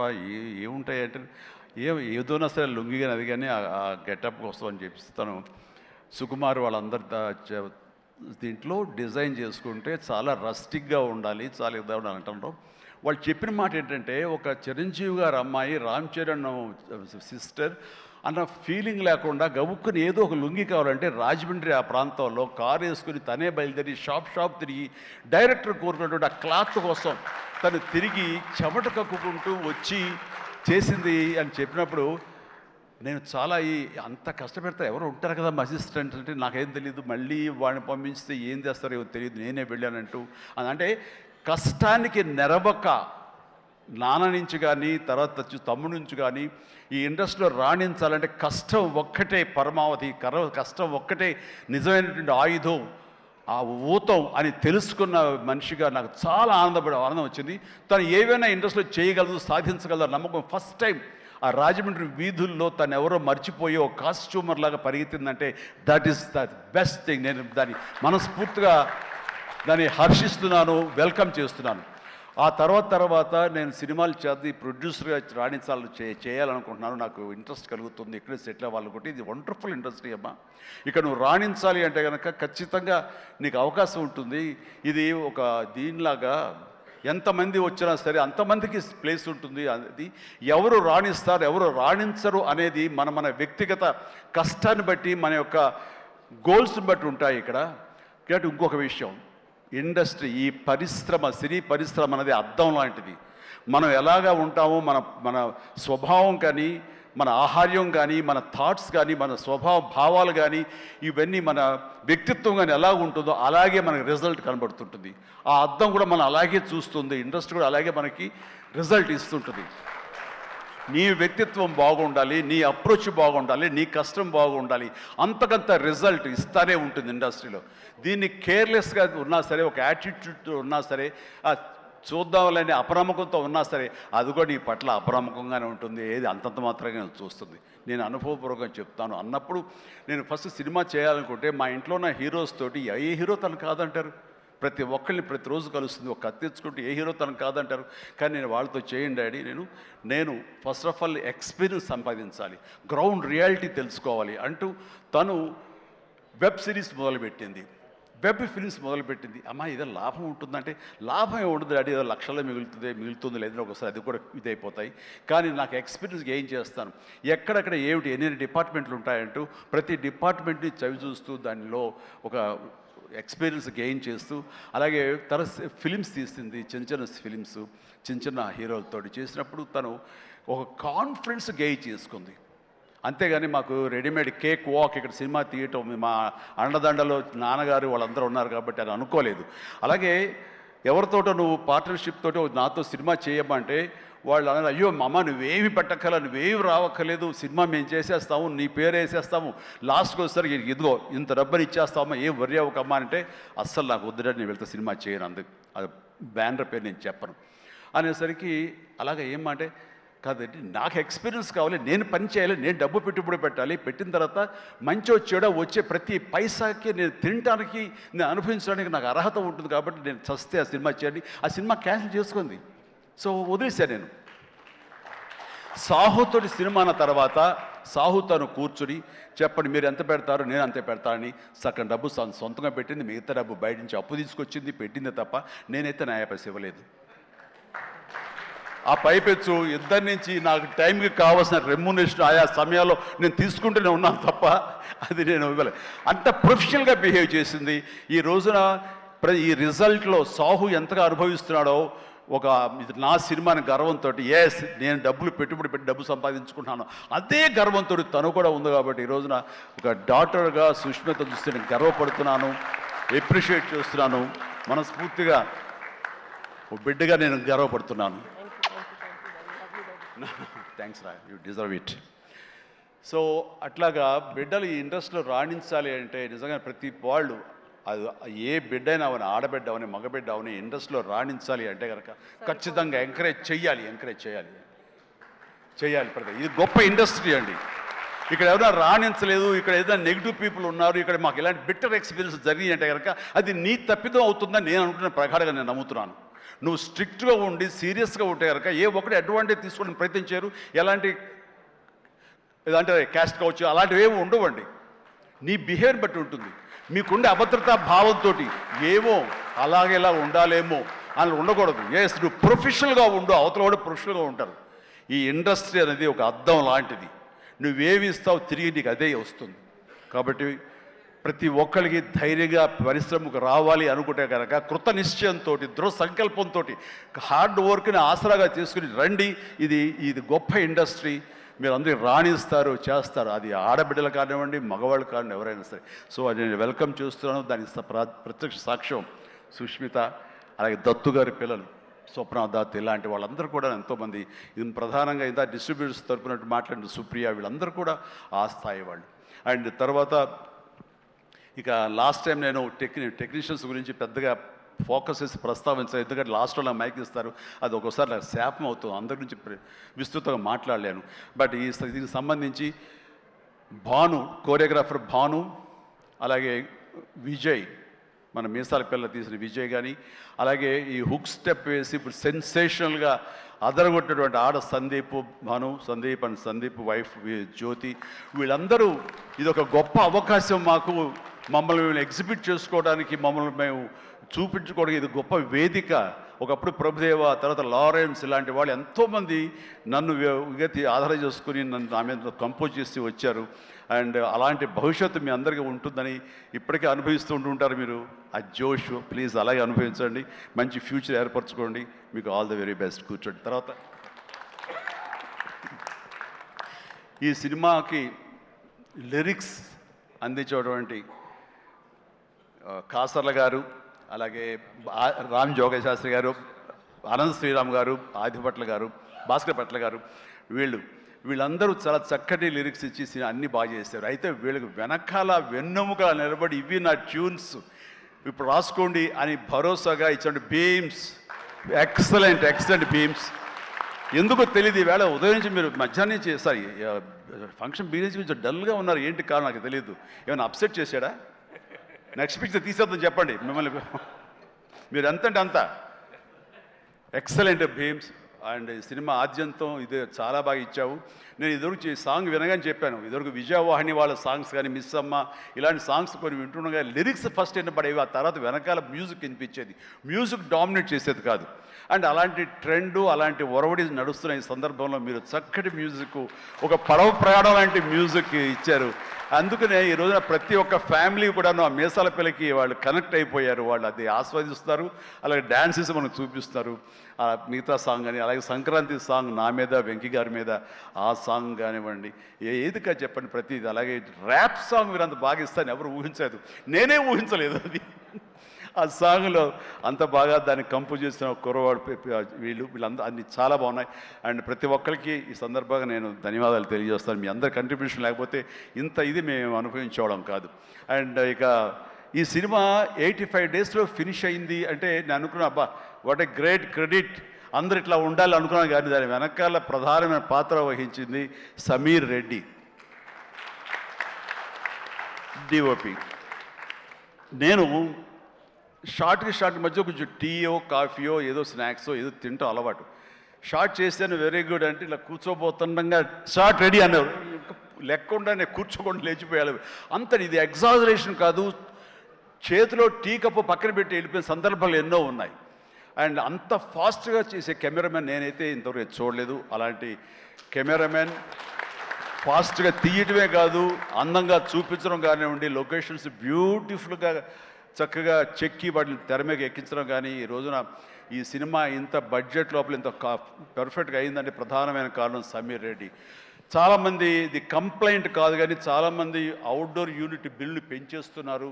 [SPEAKER 2] ఏముంటాయి అంటే ఏదోనా సరే లుంగి కానీ అది కానీ ఆ గెటప్ కోసం అని చెప్పి తను సుకుమార్ వాళ్ళందరి దీంట్లో డిజైన్ చేసుకుంటే చాలా రస్టిక్గా ఉండాలి, చాలా ఇద్దా ఉండాలి అంటారు. వాళ్ళు చెప్పిన మాట ఏంటంటే, ఒక చిరంజీవి గారు అమ్మాయి రామ్ చరణ్ సిస్టర్ అన్న ఫీలింగ్ లేకుండా గబుక్కుని ఏదో ఒక లుంగి కావాలంటే రాజమండ్రి ఆ ప్రాంతంలో కారు వేసుకుని తనే బయలుదేరి షాప్ తిరిగి డైరెక్టర్ కోరుకున్నటువంటి ఆ క్లాత్ కోసం తను తిరిగి చెమట కక్కుకుంటూ వచ్చి చేసింది అని చెప్పినప్పుడు నేను చాలా అంత కష్టపెడతా ఎవరు ఉంటారు కదా అసిస్టెంట్ అంటే నాకేం తెలియదు, మళ్ళీ వాడిని పంపించితే ఏం చేస్తారో ఏమో తెలియదు, నేనే వెళ్ళానంటూ అంటే కష్టానికి నెరవక నాన్న నుంచి కానీ తర్వాత తమ్ముడి నుంచి కానీ ఈ ఇండస్ట్రీలో రాణించాలంటే కష్టం ఒక్కటే పరమావధి, కష్టం ఒక్కటే నిజమైనటువంటి ఆయుధం, ఆ ఊతం అని తెలుసుకున్న మనిషిగా నాకు చాలా ఆనందం వచ్చింది. తను ఏవైనా ఇండస్ట్రీలో చేయగలదు, సాధించగలదు నమ్మకం. ఫస్ట్ టైం ఆ రాజమండ్రి వీధుల్లో తను ఎవరో మర్చిపోయి ఒక కాస్ట్యూమర్ లాగా పరిగెత్తిందంటే that is the best thing. నేను దాన్ని మనస్ఫూర్తిగా దాన్ని హర్షిస్తున్నాను, వెల్కమ్ చేస్తున్నాను. ఆ తర్వాత నేను సినిమాలు చేద్ది ప్రొడ్యూసర్గా రాణించాలని చేయాలనుకుంటున్నాను. నాకు ఇంట్రెస్ట్ కలుగుతుంది, ఇక్కడే సెటిల్ అవ్వాలనుకుంటే. ఇది వండర్ఫుల్ ఇండస్ట్రీ అమ్మా. ఇక్కడ నువ్వు రాణించాలి అంటే కనుక ఖచ్చితంగా నీకు అవకాశం ఉంటుంది. ఇది ఒక దీనిలాగా ఎంతమంది వచ్చినా సరే అంతమందికి ప్లేస్ ఉంటుంది. అది ఎవరు రాణిస్తారు ఎవరు రాణించరు అనేది మన వ్యక్తిగత కష్టాన్ని బట్టి, మన యొక్క గోల్స్ని బట్టి ఉంటాయి ఇక్కడ. కాబట్టి ఇంకొక విషయం, ఇండస్ట్రీ, ఈ పరిశ్రమ, సినీ పరిశ్రమ అనేది అద్దం లాంటిది. మనం ఎలాగా ఉంటామో మన స్వభావం కానీ, మన ఆహార్యం కానీ, మన థాట్స్ కానీ, మన స్వభావ భావాలు కానీ, ఇవన్నీ మన వ్యక్తిత్వం కానీ ఎలా ఉంటుందో అలాగే మనకి రిజల్ట్ కనబడుతుంటుంది. ఆ అద్దం కూడా మనం అలాగే చూస్తుంది, ఇండస్ట్రీ కూడా అలాగే మనకి రిజల్ట్ ఇస్తుంటుంది. నీ వ్యక్తిత్వం బాగుండాలి, నీ అప్రోచ్ బాగుండాలి, నీ కష్టం బాగుండాలి, అంతకంత రిజల్ట్ ఇస్తానే ఉంటుంది ఇండస్ట్రీలో. దీన్ని కేర్లెస్గా ఉన్నా సరే, ఒక యాటిట్యూడ్ ఉన్నా సరే, చూద్దామని అప్రమకంతో ఉన్నా సరే, అది కూడా నీ పట్ల అప్రమకంగానే ఉంటుంది. ఏది అంతంత మాత్రంగా చూస్తుంది. నేను అనుభవపూర్వకంగా చెప్తాను. అన్నప్పుడు నేను ఫస్ట్ సినిమా చేయాలనుకుంటే మా ఇంట్లో ఉన్న హీరోస్ తోటి ఏ హీరో తను కాదంటారు? ప్రతి ఒక్కరిని ప్రతిరోజు కలుస్తుంది. ఒక కత్తి తెచ్చుకుంటే ఏ హీరో తనకు కాదంటారు. కానీ నేను వాళ్ళతో చేయండి డాడీ, నేను ఫస్ట్ ఆఫ్ ఆల్ ఎక్స్పీరియన్స్ సంపాదించాలి, గ్రౌండ్ రియాలిటీ తెలుసుకోవాలి అంటూ తను వెబ్ సిరీస్ మొదలుపెట్టింది, వెబ్ ఫిల్మ్స్ మొదలుపెట్టింది. అమ్మా ఇదే లాభం ఉంటుందంటే, లాభం ఉండదు డాడీ, ఏదో లక్షల్లో మిగులుతుంది లేదని ఒకసారి అది కూడా ఇదైపోతాయి. కానీ నాకు ఎక్స్పీరియన్స్ గెయిన్ చేస్తాను, ఎక్కడెక్కడ ఏమిటి ఎన్ని డిపార్ట్మెంట్లు ఉంటాయంటూ ప్రతి డిపార్ట్మెంట్ని చవి చూస్తూ దానిలో ఒక ఎక్స్పీరియన్స్ గెయిన్ చేస్తూ, అలాగే తన ఫిలిమ్స్ తీసింది, చిన్న ఫిలిమ్స్ చిన్న హీరోలతో చేసినప్పుడు తను ఒక కాన్ఫిడెన్స్ గెయిన్ చేసుకుంది. అంతేగాని మాకు రెడీమేడ్ కేక్ వాక్ ఇక్కడ సినిమా తీయటం, మా అండదండలో నాన్నగారు వాళ్ళందరూ ఉన్నారు కాబట్టి అని అనుకోలేదు. అలాగే ఎవరితోటో నువ్వు పార్ట్నర్షిప్ తోటి నాతో సినిమా చేయమంటే వాళ్ళు అన్నారు, అయ్యో అమ్మ నువ్వేమి పెట్టక్కల, నువ్వేమి రావక్కర్లేదు, సినిమా మేము చేసేస్తాము, నీ పేరు వేసేస్తాము, లాస్ట్కి వచ్చేసరికి ఇదిగో ఇంత డబ్బుని ఇచ్చేస్తామా, ఏం వర్రీ అవ్వకమ్మా అంటే, అస్సలు నాకు వద్దుడని నేను వెళ్తే సినిమా చేయను, అందుకు అది బ్యానర్ పేరు నేను చెప్పను అనేసరికి, అలాగే ఏమంటే కాదండి నాకు ఎక్స్పీరియన్స్ కావాలి, నేను పని చేయాలి, నేను డబ్బు పెట్టుబడి పెట్టాలి, పెట్టిన తర్వాత మంచి చెడో వచ్చే ప్రతి పైసాకి నేను తినడానికి, నేను అనుభవించడానికి నాకు అర్హత ఉంటుంది కాబట్టి నేను చస్తే ఆ సినిమా చేయండి. ఆ సినిమా క్యాన్సిల్ చేసుకుంది. సో వదిలేశాను నేను. సాహుతోటి సినిమా అన్న తర్వాత సాహు తను కూర్చుని చెప్పండి మీరు ఎంత పెడతారు, నేను అంతే పెడతానని సగం డబ్బు సొంతంగా పెట్టింది, మిగతా డబ్బు బయట నుంచి అప్పు తీసుకొచ్చింది, పెట్టింది తప్ప నేనైతే న్యాయపైస ఇవ్వలేదు. ఆ పైపెచ్చు ఇద్దరి నుంచి నాకు టైంకి కావాల్సిన రెమ్యునరేషన్ ఆయా సమయాల్లో నేను తీసుకుంటూనే ఉన్నాను తప్ప అది నేను ఇవ్వలేదు. అంత ప్రొఫెషనల్గా బిహేవ్ చేసింది. ఈ రోజున ఈ రిజల్ట్లో సాహు ఎంతగా అనుభవిస్తున్నాడో, ఒక నా సినిమాని గర్వంతో, ఎస్ నేను డబ్బులు పెట్టుబడి పెట్టి డబ్బు సంపాదించుకుంటున్నాను అదే గర్వంతో తను కూడా ఉంది. కాబట్టి ఈ రోజున ఒక డాక్టర్గా సుష్మిత చూస్తే నేను గర్వపడుతున్నాను, ఎప్రిషియేట్ చేస్తున్నాను, మనస్ఫూర్తిగా ఒక బిడ్డగా నేను గర్వపడుతున్నాను. థ్యాంక్స్ రా, యూ డిజర్వ్ ఇట్. సో అట్లాగా బిడ్డలు ఈ ఇండస్ట్రీలో రాణించాలి అంటే నిజంగా ప్రతి వాళ్ళు, అది ఏ బిడ్డ అయినా అవని, ఆడబిడ్డ అవని, మగబిడ్డ అవని, ఇండస్ట్రీలో రాణించాలి అంటే కనుక ఖచ్చితంగా ఎంకరేజ్ చేయాలి. ఇది గొప్ప ఇండస్ట్రీ అండి. ఇక్కడ ఎవరైనా రాణించలేదు, ఇక్కడ ఏదైనా నెగిటివ్ పీపుల్ ఉన్నారు, ఇక్కడ మాకు ఇలాంటి బిట్టర్ ఎక్స్పీరియన్స్ జరిగింది అంటే కనుక అది నీ తప్పిదం అవుతుందని నేను అనుకున్న ప్రకారంగా నేను నమ్ముతున్నాను. నువ్వు స్ట్రిక్ట్గా ఉండి సీరియస్గా ఉంటే కనుక ఏ ఒక్కటి అడ్వాంటేజ్ తీసుకోవడానికి ప్రయత్నించారు, ఎలాంటి ఏదంటే క్యాస్ట్ కావచ్చు అలాంటివి ఏమి ఉండవండి. నీ బిహేవియర్ బట్టి ఉంటుంది. మీకుండే అభద్రతా భావంతో ఏమో అలాగేలా ఉండాలేమో అని ఉండకూడదు. ఎస్ నువ్వు ప్రొఫెషనల్గా ఉండు, అవతల కూడా ప్రొఫెషనల్గా ఉంటారు. ఈ ఇండస్ట్రీ అనేది ఒక అద్దం లాంటిది. నువ్వేమి ఇస్తావు తిరిగి నీకు అదే వస్తుంది. కాబట్టి ప్రతి ఒక్కరికి ధైర్యంగా పరిశ్రమకు రావాలి అనుకుంటే కనుక కృత నిశ్చయంతో, దృఢ సంకల్పంతో, హార్డ్ వర్క్ని ఆసరాగా తీసుకుని రండి. ఇది గొప్ప ఇండస్ట్రీ. మీరు అందరూ రాణిస్తారు, చేస్తారు. అది ఆడబిడ్డలు కానివ్వండి, మగవాళ్ళు కానివ్వండి, ఎవరైనా సరే. సో అది నేను వెల్కమ్ చేస్తున్నాను. దానికి ప్రత్యక్ష సాక్ష్యం సుష్మిత, అలాగే దత్తు గారి పిల్లలు. స్వప్న దత్ ఇలాంటి వాళ్ళందరూ కూడా ఎంతోమంది, ఇది ప్రధానంగా ఇంత డిస్ట్రిబ్యూటర్స్ తరపున మాట్లాడిన సుప్రియ, వీళ్ళందరూ కూడా ఆ స్థాయి వాళ్ళు. అండ్ తర్వాత ఇక లాస్ట్ టైం నేను టెక్నీషియన్స్ గురించి పెద్దగా ఫోకస్ చేసి ప్రస్తావించాను, ఎందుకంటే లాస్ట్లో నాకు మైక్ ఇస్తారు, అది ఒక్కోసారి నాకు శాపం అవుతుంది, అందరి గురించి విస్తృతంగా మాట్లాడలేను. బట్ దీనికి సంబంధించి భాను, కోరియోగ్రాఫర్ భాను, అలాగే విజయ్, మన మీసాల పిల్ల తీసిన విజయ్ కానీ, అలాగే ఈ హుక్ స్టెప్ వేసి ఇప్పుడు సెన్సేషనల్గా అదరగొట్టినటువంటి ఆడ సందీప్ అండ్ సందీప్ వైఫ్ జ్యోతి, వీళ్ళందరూ ఇది ఒక గొప్ప అవకాశం మాకు, మమ్మల్ని ఎగ్జిబిట్ చేసుకోవడానికి, మమ్మల్ని మేము చూపించుకోవడానికి ఇది గొప్ప వేదిక. ఒకప్పుడు ప్రభుదేవ, తర్వాత లారెన్స్ ఇలాంటి వాళ్ళు ఎంతోమంది నన్ను ఆధారం చేసుకుని నన్ను నా మీద కంపోజ్ చేసి వచ్చారు. అండ్ అలాంటి భవిష్యత్తు మీ అందరికీ ఉంటుందని ఇప్పటికే అనుభవిస్తూ ఉంటుంటారు మీరు. ఆ జోష్ ప్లీజ్ అలాగే అనుభవించండి, మంచి ఫ్యూచర్ ఏర్పరచుకోండి. మీకు ఆల్ ది వెరీ బెస్ట్. కూర్చోండి. తర్వాత ఈ సినిమాకి లిరిక్స్ అందించేటువంటి కాసర్ల గారు, అలాగే రామ్ జోగశాస్త్రి గారు, అనంత్ శ్రీరామ్ గారు, ఆదిపట్ల గారు, భాస్కర్ పట్ల గారు, వీళ్ళందరూ చాలా చక్కటి లిరిక్స్ ఇచ్చి అన్నీ బాగా చేశారు. అయితే వీళ్ళకి వెనకాల వెన్నెముకల నిలబడి ఇవి నా ట్యూన్స్ ఇప్పుడు రాసుకోండి అని భరోసాగా ఇచ్చిన బీమ్స్, ఎక్సలెంట్ బీమ్స్. ఎందుకో తెలియదు, ఈవేళ ఉదయం నుంచి మీరు మధ్యాహ్నం నుంచి సారీ ఫంక్షన్ బీ నుంచి కొంచెం డల్గా ఉన్నారు, ఏంటి కారణం నాకు తెలియదు. ఏమైనా అప్సెట్ చేశాడా? నెక్స్ట్ పిక్చర్ తీసేద్దాం చెప్పండి మిమ్మల్ని. మీరు ఎంతంటే అంత ఎక్సలెంట్ భీమ్స్. అండ్ సినిమా ఆద్యంతం ఇది చాలా బాగా ఇచ్చావు. నేను ఇదివరకు ఈ సాంగ్ వినగానే చెప్పాను, ఇదివరకు విజయవాహిని వాళ్ళ సాంగ్స్ కానీ, మిస్ అమ్మ ఇలాంటి సాంగ్స్ కొన్ని వింటుండగా లిరిక్స్ ఫస్ట్ వినపడేవి, ఆ తర్వాత వెనకాల మ్యూజిక్ వినిపించేది, మ్యూజిక్ డామినేట్ చేసేది కాదు. అండ్ అలాంటి ట్రెండు, అలాంటి ఒరవడి నడుస్తున్న ఈ సందర్భంలో మీరు చక్కటి మ్యూజిక్, ఒక పడవ ప్రయాణం లాంటి మ్యూజిక్ ఇచ్చారు. అందుకనే ఈ రోజున ప్రతి ఒక్క ఫ్యామిలీ కూడాను ఆ మీసాల పిల్లకి వాళ్ళు కనెక్ట్ అయిపోయారు, వాళ్ళు అది ఆస్వాదిస్తున్నారు, అలాగే డ్యాన్సెస్ మనకు చూపిస్తారు. మిగతా సాంగ్ కానీ, అలాగే సంక్రాంతి సాంగ్ నా మీద వెంకీ గారి మీద ఆ సాంగ్ కానివ్వండి, ఏదిగా చెప్పండి ప్రతిది. అలాగే ర్యాప్ సాంగ్ మీరు అంత బాగా ఇస్తాను ఎవరు ఊహించలేదు, నేనే ఊహించలేదు అది. ఆ సాంగ్లో అంత బాగా దాన్ని కంపోజ్ చేసిన కుర్రవాడు వీళ్ళందరూ అన్ని చాలా బాగున్నాయి. అండ్ ప్రతి ఒక్కరికి ఈ సందర్భంగా నేను ధన్యవాదాలు తెలియజేస్తాను. మీ అందరి కంట్రిబ్యూషన్ లేకపోతే ఇంత ఇది మేము అనుభవించుకోవడం కాదు. అండ్ ఇక ఈ సినిమా 85 డేస్లో ఫినిష్ అయింది అంటే నేను అనుకున్నా, అబ్బా వాట్ ఏ గ్రేట్ క్రెడిట్, అందరు ఇట్లా ఉండాలి అనుకున్నాను. కానీ దాని వెనకాల ప్రధానమైన పాత్ర వహించింది సమీర్ రెడ్డి, డిఓపి. నేను షార్ట్ మధ్య కొంచెం టీయో కాఫీయో ఏదో స్నాక్సో ఏదో తింటూ అలవాటు. షార్ట్ చేశాను, వెరీ గుడ్ అంటే ఇలా కూర్చోబోతుండగా షార్ట్ రెడీ అన్నారు. లెక్కకుండా నేను కూర్చోకుండా లేచిపోయాలి. అంత ఇది ఎగ్జాజరేషన్ కాదు, చేతిలో టీ కప్పు పక్కన పెట్టి వెళ్ళిపోయిన సందర్భాలు ఎన్నో ఉన్నాయి. అండ్ అంత ఫాస్ట్గా చేసే కెమెరామెన్ నేనైతే ఇంతవరకు చూడలేదు. అలాంటి కెమెరామెన్ ఫాస్ట్గా తీయటమే కాదు, అందంగా చూపించడం కానివ్వండి, లొకేషన్స్ బ్యూటిఫుల్గా చక్కగా చెక్కి వాటిని తెర మీద ఎక్కించడం కానీ, ఈ రోజున ఈ సినిమా ఇంత బడ్జెట్ లోపల ఇంత పర్ఫెక్ట్గా అయిందంటే ప్రధానమైన కారణం సమీర్ రెడ్డి. చాలామంది ఇది కంప్లైంట్ కాదు కానీ చాలామంది అవుట్డోర్ యూనిట్ బిల్లు పెంచేస్తున్నారు.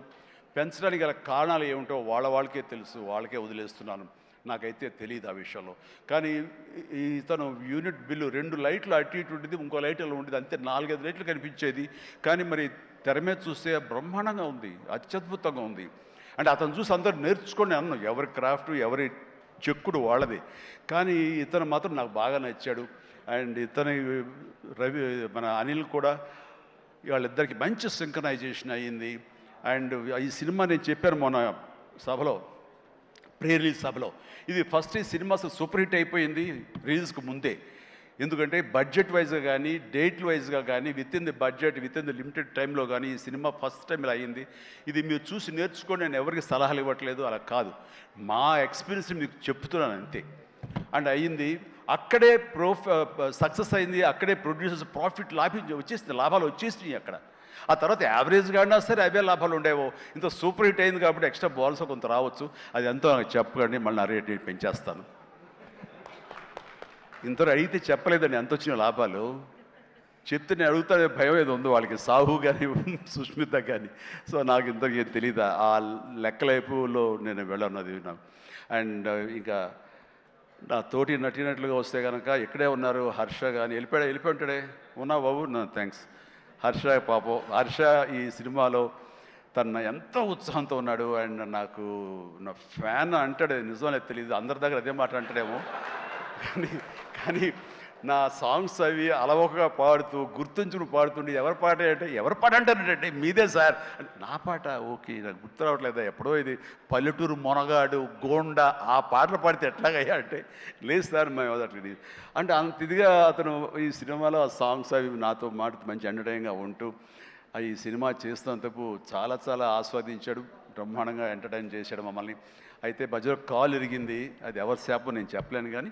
[SPEAKER 2] పెంచడానికి గల కారణాలు ఏమిటో వాళ్ళకే తెలుసు, వాళ్ళకే వదిలేస్తున్నాను, నాకైతే తెలియదు ఆ విషయంలో. కానీ ఇతను యూనిట్ బిల్లు 2 లైట్లు అటు ఇటు ఉండేది, ఇంకో లైట్ అలా ఉండేది, అంతే 4-5 లైట్లు కనిపించేది. కానీ మరి తెర మీద చూస్తే బ్రహ్మాండంగా ఉంది, అత్యద్భుతంగా ఉంది. అంటే అతను చూసి అందరూ నేర్చుకొని అన్నాం, ఎవరి క్రాఫ్ట్ ఎవరి చెక్కుడు వాళ్ళది. కానీ ఇతను మాత్రం నాకు బాగా నచ్చాడు. అండ్ ఇతని మన అనిల్ కూడా, వాళ్ళిద్దరికి మంచి సింక్రనైజేషన్ అయ్యింది. అండ్ ఈ సినిమా నేను చెప్పాను మొన్న సభలో, ప్రీ రిలీజ్ సభలో, ఇది ఫస్ట్ ఈ సినిమా సూపర్ హిట్ అయిపోయింది రిలీజ్కి ముందే. ఎందుకంటే బడ్జెట్ వైజ్గా కానీ, డేట్ వైజ్గా కానీ, with in the budget, with in the limited టైంలో కానీ ఈ సినిమా ఫస్ట్ టైం ఇలా అయ్యింది. ఇది మీరు చూసి నేర్చుకొని నేను ఎవరికి సలహాలు ఇవ్వట్లేదు, అలా కాదు, మా ఎక్స్పీరియన్స్ మీకు చెప్తున్నాను అంతే. అండ్ అయ్యింది, అక్కడే సక్సెస్ అయింది, అక్కడే ప్రొడ్యూసర్స్ ప్రాఫిట్ లాభాలు వచ్చేసినాయి అక్కడ. ఆ తర్వాత యావరేజ్గా అయినా సరే అవే లాభాలు ఉండేవో. ఇంత సూపర్ హిట్ అయింది కాబట్టి ఎక్స్ట్రా బాల్స్ కొంత రావచ్చు, అది ఎంతో నాకు చెప్పకండి, మళ్ళీ నా రేట్ పెంచేస్తాను. ఇంత అడిగితే చెప్పలేదండి ఎంత వచ్చిన లాభాలు, చెప్తే నేను అడుగుతానే భయం ఏదో ఉందో వాళ్ళకి, సాహు కానీ సుష్మిత కానీ. సో నాకు ఇంతకీ తెలియదు, ఆ లెక్కలైపులో నేను వెళ్ళన్నది నాకు. అండ్ ఇంకా నా తోటి నటినట్లుగా వస్తే కనుక ఇక్కడే ఉన్నారు హర్ష కానీ వెళ్ళిపోయి ఉంటాడే ఉన్నా బాబు థ్యాంక్స్ హర్ష పాపం హర్ష ఈ సినిమాలో తన ఎంతో ఉత్సాహంతో ఉన్నాడు అండ్ నాకు నా ఫ్యాన్ అంటాడు నిజమనే తెలియదు అందరి దగ్గర అదే మాట అంటాడేమో కానీ కానీ నా సాంగ్స్ అవి అలవోకగా పాడుతూ గుర్తుంచుకుని పాడుతుండే ఎవరి పాట అంటే ఎవరి పాట అంటారంటే మీదే సార్ అంటే నా పాట ఓకే నాకు గుర్తు రావట్లేదా ఎప్పుడో ఇది పల్లెటూరు మొనగాడు గోండా ఆ పాటలు పాడితే ఎట్లాగయ్యా అంటే లేదు సార్ మేము అట్లా అంటే అంత ఇదిగా అతను ఈ సినిమాలో ఆ సాంగ్స్ అవి నాతో మాట మంచి ఎంటర్టైన్గా ఉంటూ ఈ సినిమా చేస్తున్నందుకు చాలా చాలా ఆస్వాదించాడు బ్రహ్మాండంగా ఎంటర్టైన్ చేశాడు మమ్మల్ని అయితే మధ్యలో కాల్ ఇరిగింది అది ఎవరి శాపం నేను చెప్పలేను కానీ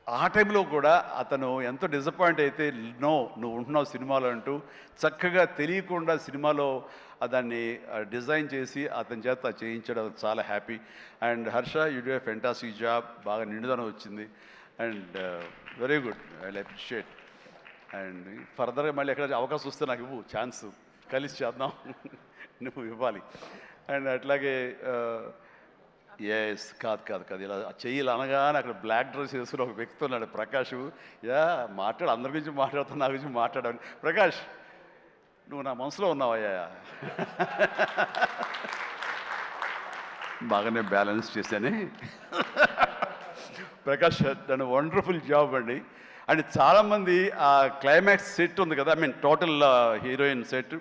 [SPEAKER 2] ఆ టైంలో కూడా అతను ఎంతో డిసప్పాయింట్ అయితే నువ్వు ఉంటున్నావు సినిమాలో అంటూ చక్కగా తెలియకుండా సినిమాలో దాన్ని డిజైన్ చేసి అతని చేత చేయించడం చాలా happy and Harsha you do a fantastic job బాగా నిండుదనం వచ్చింది and very good I appreciate and ఫర్దర్గా మళ్ళీ ఎక్కడ అవకాశం వస్తే నాకు ఇవ్వు ఛాన్స్ కలిసి చేద్దాం నువ్వు ఇవ్వాలి అండ్ అట్లాగే ఎస్ కాదు ఇలా చెయ్యాలి అనగానే అక్కడ బ్లాక్ డ్రెస్ వేసుకుని ఒక వ్యక్తి ఉన్నాడు ప్రకాష్ మాట్లాడు అందరి గురించి మాట్లాడుతున్నా నా గురించి మాట్లాడాను ప్రకాష్ నువ్వు నా మనసులో ఉన్నావయ్యా బాగానే బ్యాలెన్స్ చేశానే ప్రకాష్ నన్ను వండర్ఫుల్ జాబ్ అండి అండ్ చాలామంది ఆ క్లైమాక్స్ సెట్ ఉంది కదా I mean total heroine set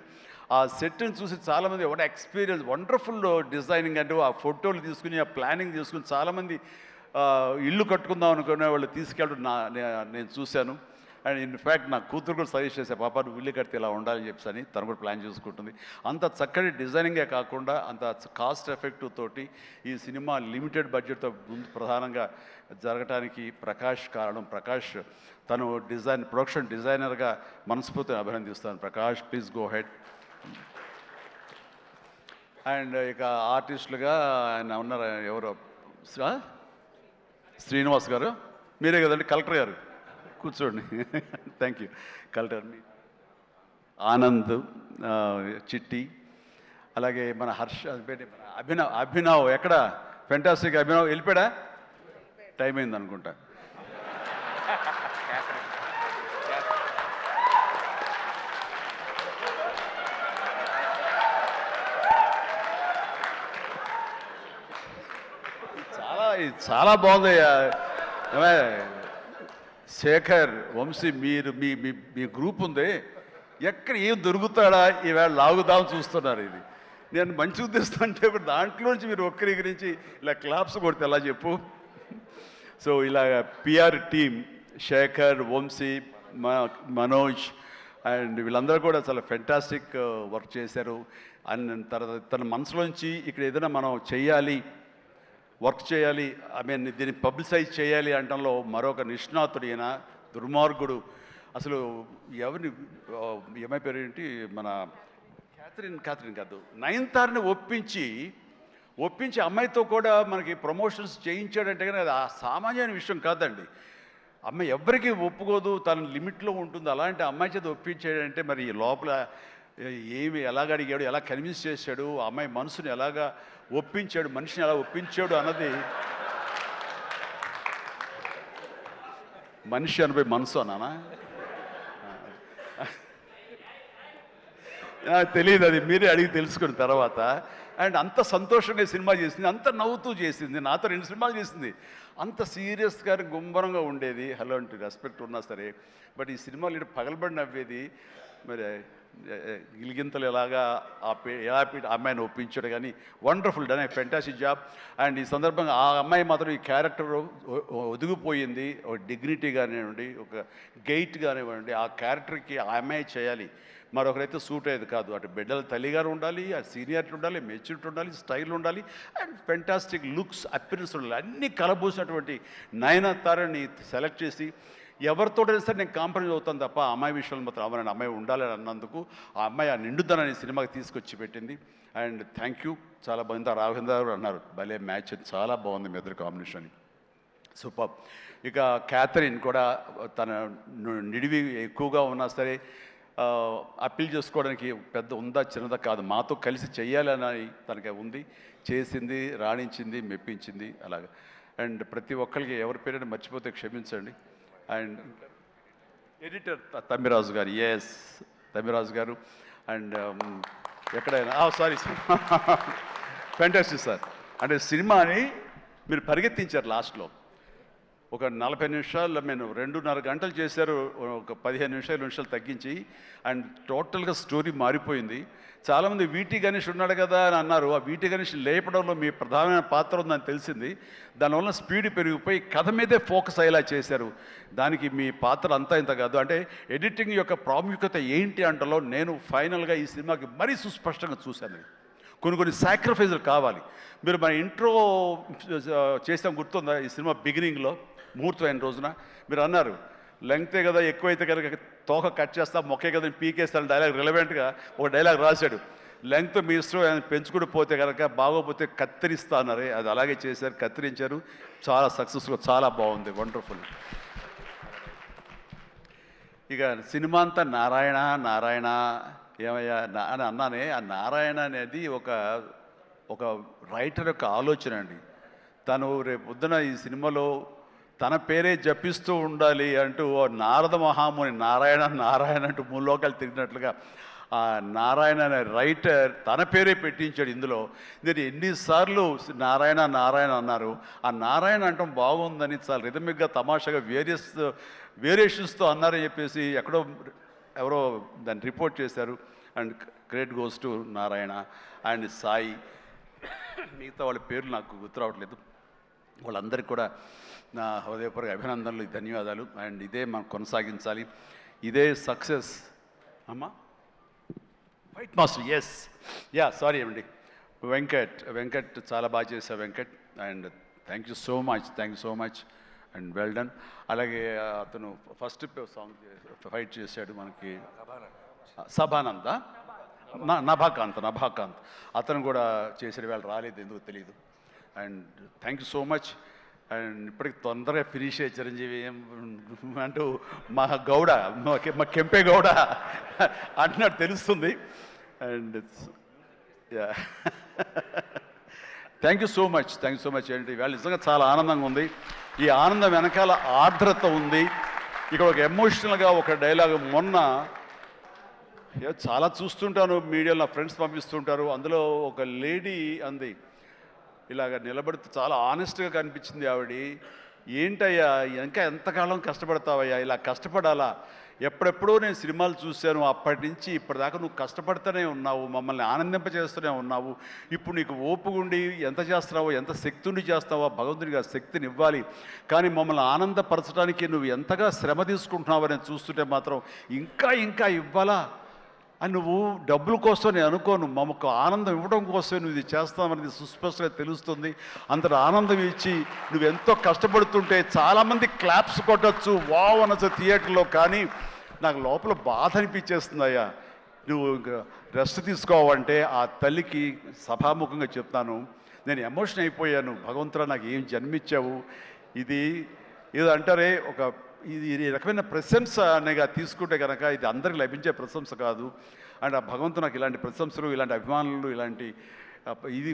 [SPEAKER 2] ఆ సెట్ని చూసి చాలామంది ఒక ఎక్స్పీరియన్స్ వండర్ఫుల్ డిజైనింగ్ అంటే ఆ ఫోటోలు తీసుకుని ఆ ప్లానింగ్ తీసుకుని చాలామంది ఇల్లు కట్టుకుందాం అనుకునే వాళ్ళు తీసుకెళ్ళడం నేను చూశాను అండ్ ఇన్ఫ్యాక్ట్ నా కూతురు కూడా సజెస్ట్ చేసే పాప నువ్వు ఇల్లు కడితే ఇలా ఉండాలని చెప్పని తను కూడా ప్లాన్ చేసుకుంటుంది అంత చక్కటి డిజైనింగే కాకుండా అంత కాస్ట్ ఎఫెక్టివ్ తోటి ఈ సినిమా లిమిటెడ్ బడ్జెట్తో ముందు ప్రధానంగా జరగటానికి ప్రకాష్ కారణం ప్రకాష్ తను ప్రొడక్షన్ డిజైనర్గా మనస్ఫూర్తిగా అభినందిస్తాను Prakash please go ahead and ఇక ఆర్టిస్టులుగా ఆయన ఉన్నారు ఎవరో శ్రీనివాస్ గారు మీరే కదండి కలెక్టర్ గారు కూర్చోండి థ్యాంక్ యూ కలెక్టర్ ఆనంద్ చిట్టి అలాగే మన హర్ష మన అభినవ్ ఎక్కడ ఫెంటాస్టిక్ అభినవ్ వెళ్ళిపోయాడా టైం అయింది అనుకుంటా చాలా బాగుందయ్యా శేఖర్ వంశీ మీరు మీ గ్రూప్ ఉంది ఎక్కడ ఏం దొరుకుతాడా ఈవేళ లాగుదాం చూస్తున్నారు ఇది నేను మంచి ఉద్దేశం అంటే ఇప్పుడు దాంట్లోంచి మీరు ఒక్కరి గురించి ఇలా క్లాప్స్ కొడితే ఎలా చెప్పు సో ఇలా PR team Shekhar Vamsi Manoj and వీళ్ళందరూ కూడా చాలా ఫెంటాస్టిక్ వర్క్ చేశారు అండ్ తర్వాత తన మనసులోంచి ఇక్కడ ఏదైనా మనం చెయ్యాలి వర్క్ చేయాలి ఐ మీన్ దీన్ని పబ్లిసైజ్ చేయాలి అంటంలో మరొక నిష్ణాతుడు ఈయన దుర్మార్గుడు అసలు ఎవరిని ఏమై పేరు ఏంటి మన క్యాథరిన్ కాదు నయనతారని ఒప్పించి అమ్మాయితో కూడా మనకి ప్రమోషన్స్ చేయించాడంటే కానీ అది ఆ సామాన్యమైన విషయం కాదండి అమ్మాయి ఎవరికి ఒప్పుకోదు తన లిమిట్లో ఉంటుంది అలాంటి అమ్మాయి చేత ఒప్పించాడంటే మరి లోపల ఏమి ఎలాగ అడిగాడు ఎలా కన్విన్స్ చేశాడు ఆ అమ్మాయి మనసుని ఎలాగా ఒప్పించాడు మనిషిని ఎలా ఒప్పించాడు అన్నది మనిషి అనిపై మనసు అన్నానా తెలియదు అది మీరే అడిగి తెలుసుకున్న తర్వాత అండ్ అంత సంతోషంగా సినిమా చేసింది అంత నవ్వుతూ చేసింది నాతో 2 సినిమాలు చేసింది అంత సీరియస్గా గుంభరంగా ఉండేది హలో అంటే రెస్పెక్ట్ ఉన్నా సరే బట్ ఈ సినిమాలు ఇటు పగలబడి నవ్వేది మరి గిలిగింతలు ఎలాగా ఎలా అమ్మాయిని ఒప్పించాడు కానీ wonderful done a fantastic job and ఈ సందర్భంగా ఆ అమ్మాయి మాత్రం ఈ క్యారెక్టర్ ఒదిగిపోయింది ఒక డిగ్నిటీ కానివ్వండి ఒక గెయిట్ కానివ్వండి ఆ క్యారెక్టర్కి ఆ అమ్మాయి చేయాలి మరొకరైతే సూట్ అయ్యేది కాదు అటు బిడ్డల తల్లిగారు ఉండాలి ఆ సీనియారిటీ ఉండాలి మెచ్యూరిటీ ఉండాలి స్టైల్ ఉండాలి అండ్ ఫెంటాస్టిక్ లుక్స్ అపిరెన్స్ ఉండాలి అన్నీ కలబోసినటువంటి నయనతారని సెలెక్ట్ చేసి ఎవరితోటైనా సరే నేను కాంప్రమైజ్ అవుతాను తప్ప ఆ అమ్మాయి విషయంలో మాత్రం అమ్మాయి అమ్మాయి ఉండాలని అన్నందుకు ఆ అమ్మాయి ఆ నిండుదనాన్ని సినిమాకి తీసుకొచ్చి పెట్టింది అండ్ థ్యాంక్ యూ చాలా బాగుంది రాఘవేంద్ర గారు అన్నారు భలే మ్యాచ్ చాలా బాగుంది మీ ఇద్దరు కాంబినేషన్ సూపర్ ఇక క్యాథరిన్ కూడా తన నిడివి ఎక్కువగా ఉన్నా సరే అప్పీల్ చేసుకోవడానికి పెద్ద ఉందా చిన్నదా కాదు మాతో కలిసి చెయ్యాలని తనకి ఉంది చేసింది రాణించింది మెప్పించింది అలాగా అండ్ ప్రతి ఒక్కరికి ఎవరి పేరైనా మర్చిపోతే క్షమించండి. అండ్ ఎడిటర్ తమ్మిరాజు గారు, ఎస్ తమ్మిరాజు గారు. అండ్ ఎక్కడైనా సారీ ఫ్యాంటాస్టిక్ సార్. అంటే సినిమాని మీరు పరిగెత్తించారు లాస్ట్లో. ఒక 40 నిమిషాల్లో నేను 2.5 గంటలు చేశారు, ఒక 15 నిమిషాలు తగ్గించి. అండ్ టోటల్గా స్టోరీ మారిపోయింది. చాలామంది వీటి గణేష్ ఉన్నాడు కదా అని అన్నారు. ఆ వీటి గణేష్ లేపడంలో మీ ప్రధానమైన పాత్ర ఉందని తెలిసింది. దానివల్ల స్పీడ్ పెరిగిపోయి కథ మీదే ఫోకస్ అయ్యేలా చేశారు. దానికి మీ పాత్ర అంతా ఇంత కాదు. అంటే ఎడిటింగ్ యొక్క ప్రాముఖ్యత ఏంటి అంటలో నేను ఫైనల్గా ఈ సినిమాకి మరీ సుస్పష్టంగా చూశాను. కొన్ని సాక్రిఫైజులు కావాలి. మీరు మన ఇంట్రో చేసాం గుర్తుందా? ఈ సినిమా బిగినింగ్లో ముహూర్తం అయిన రోజున మీరు అన్నారు, లెంగ్తే కదా ఎక్కువైతే కనుక తోక కట్ చేస్తా, మొక్కే కదా పీకేస్తాను డైలాగ్. రిలవెంట్గా ఒక డైలాగ్ రాశాడు, లెంగ్త్ మీ ఇష్టం ఆయన పెంచుకుంటూ పోతే కనుక బాగోపోతే కత్తిరిస్తా అన్నారే, అది అలాగే చేశారు, కత్తిరించారు. చాలా సక్సెస్ఫుల్, చాలా బాగుంది, వండర్ఫుల్. ఇక సినిమా అంతా నారాయణ నారాయణ ఏమయ్యా అని అన్నానే. ఆ నారాయణ అనేది ఒక రైటర్ యొక్క ఆలోచన అండి. తను రేపు పొద్దున ఈ సినిమాలో తన పేరే జపిస్తూ ఉండాలి అంటూ నారద మహాముని నారాయణ నారాయణ అంటూ మూలోకాలు తిరిగినట్లుగా ఆ నారాయణ అనే రైటర్ తన పేరే పెట్టించాడు ఇందులో. నేను ఎన్నిసార్లు నారాయణ నారాయణ అన్నారు. ఆ నారాయణ అంటాం బాగుందని చాలా రిథమిక్గా తమాషాగా వేరియేషన్స్తో అన్నారని చెప్పేసి ఎవరో దాన్ని రిపోర్ట్ చేశారు. And credit goes to Narayana and Sai. మిగతా వాళ్ళ పేర్లు నాకు గుర్తు రావట్లేదు. వాళ్ళందరికీ కూడా నా హృదయపూర్వక అభినందనలు, ధన్యవాదాలు. అండ్ ఇదే మనం కొనసాగించాలి, ఇదే సక్సెస్. అమ్మా వైట్ మాస్టర్, ఎస్ సారీ అండి, వెంకట్ చాలా బాగా చేశారు Venkat. And thank you so much and well done. అలాగే అతను ఫస్ట్ సాంగ్ ఫైట్ చేశాడు మనకి సభానంద, నభాకాంత్ అతను కూడా చేసాడు. వాళ్ళు రాలేదు, ఎందుకు తెలియదు. And thank you so much. And ఇప్పటికి తొందరగా ఫినిష్ అయ్యే చిరంజీవి అంటూ మా గౌడ, మా కెంపే గౌడ అంటున్నట్టు తెలుస్తుంది. And thank you so much ఏంటి ఇవాళ నిజంగా చాలా ఆనందంగా ఉంది. ఈ ఆనందం వెనకాల ఆర్ద్రత ఉంది. ఇక్కడ ఒక ఎమోషనల్గా ఒక డైలాగ్ మొన్న చాలా చూస్తుంటాను మీడియాలో, నా ఫ్రెండ్స్ పంపిస్తుంటారు. అందులో ఒక లేడీ అంది, ఇలాగ నిలబడుతూ చాలా ఆనెస్ట్గా కనిపించింది ఆవిడ. ఏంటయ్యా ఇంకా ఎంతకాలం కష్టపడతావయ్యా, ఇలా కష్టపడాలా? ఎప్పుడెప్పుడో నేను సినిమాలు చూశాను, అప్పటి నుంచి ఇప్పటిదాకా నువ్వు కష్టపడుతూనే ఉన్నావు, మమ్మల్ని ఆనందింపజేస్తూనే ఉన్నావు. ఇప్పుడు నీకు ఓపుగుండి ఎంత చేస్తున్నావో, ఎంత శక్తిని చేస్తావో, భగవంతుడికి ఆ శక్తిని ఇవ్వాలి. కానీ మమ్మల్ని ఆనందపరచడానికి నువ్వు ఎంతగా శ్రమ తీసుకుంటున్నావు అని చూస్తుంటే మాత్రం ఇంకా ఇవ్వాలా అని నువ్వు డబ్బుల కోసం నేను అనుకోను, మమ్మకు ఆనందం ఇవ్వడం కోసం నువ్వు ఇది చేస్తావనేది సుస్పష్టంగా తెలుస్తుంది. అంతటి ఆనందం ఇచ్చి నువ్వు ఎంతో కష్టపడుతుంటే చాలామంది క్లాప్స్ కొట్టచ్చు, వావ్ అనొచ్చు థియేటర్లో. కానీ నాకు లోపల బాధ అనిపించేస్తుందయ్యా. నువ్వు రెస్ట్ తీసుకోవాలంటే ఆ తల్లికి సభాముఖంగా చెప్తాను, నేను ఎమోషన్ అయిపోయాను. భగవంతుడా నాకు ఏం జన్మించావు. ఇది ఏదో అంటారే, ఇది రకమైన ప్రశంస అనేగా తీసుకుంటే కనుక ఇది అందరికి లభించే ప్రశంస కాదు. అండ్ ఆ భగవంతుడు నాకు ఇలాంటి ప్రశంసలు, ఇలాంటి అభిమానులు, ఇలాంటి ఇది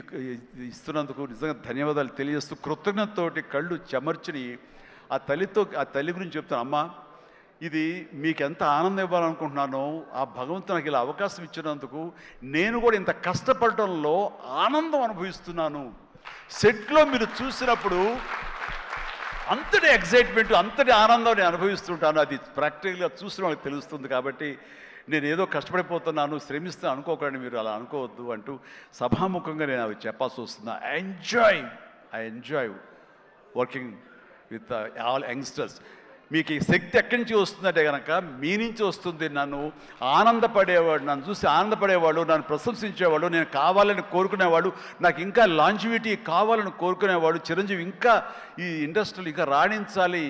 [SPEAKER 2] ఇస్తున్నందుకు నిజంగా ధన్యవాదాలు తెలియజేస్తూ కృతజ్ఞతతోటి కళ్ళు చెమర్చుని ఆ తల్లి గురించి చెప్తాను. అమ్మ, ఇది మీకు ఎంత ఆనందం ఇవ్వాలనుకుంటున్నానో ఆ భగవంతుడు నాకు ఇలా అవకాశం ఇచ్చినందుకు నేను కూడా ఇంత కష్టపడటంలో ఆనందం అనుభవిస్తున్నాను. సెట్లో మీరు చూసినప్పుడు అంతటి ఎగ్జైట్మెంట్, అంతటి ఆనందం నేను అనుభవిస్తుంటాను. అది ప్రాక్టికల్గా చూసిన వాళ్ళకి తెలుస్తుంది. కాబట్టి నేను ఏదో కష్టపడిపోతున్నాను, శ్రమిస్తాను అనుకోకండి, మీరు అలా అనుకోవద్దు అంటూ సభాముఖంగా నేను అవి చెప్పాల్సి వస్తుంది. I enjoy working with all youngsters. మీకు ఈ శక్తి ఎక్కడి నుంచి వస్తుందంటే కనుక మీ నుంచి వస్తుంది. నన్ను చూసి ఆనందపడేవాళ్ళు, నన్ను ప్రశంసించేవాళ్ళు, నేను కావాలని కోరుకునేవాళ్ళు, నాకు ఇంకా లాంజివిటీ కావాలని కోరుకునేవాడు, చిరంజీవి ఇంకా ఈ ఇండస్ట్రీలో ఇంకా రాణించాలి,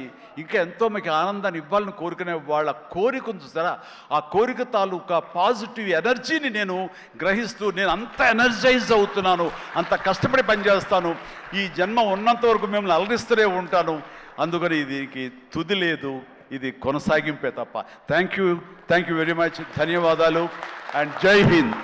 [SPEAKER 2] ఇంకా ఎంతో మీకు ఆనందాన్ని ఇవ్వాలని కోరుకునే వాళ్ళ కోరిక ఉంది చూసారా, ఆ కోరిక తాలూకా పాజిటివ్ ఎనర్జీని నేను గ్రహిస్తూ నేను అంత ఎనర్జైజ్ అవుతున్నాను, అంత కష్టపడి పనిచేస్తాను. ఈ జన్మ ఉన్నంత వరకు మిమ్మల్ని అలరిస్తూనే ఉంటాను. అందుకని దీనికి తుది లేదు, ఇది కొనసాగింపే తప్ప. Thank you very much. ధన్యవాదాలు అండ్ జై హింద్.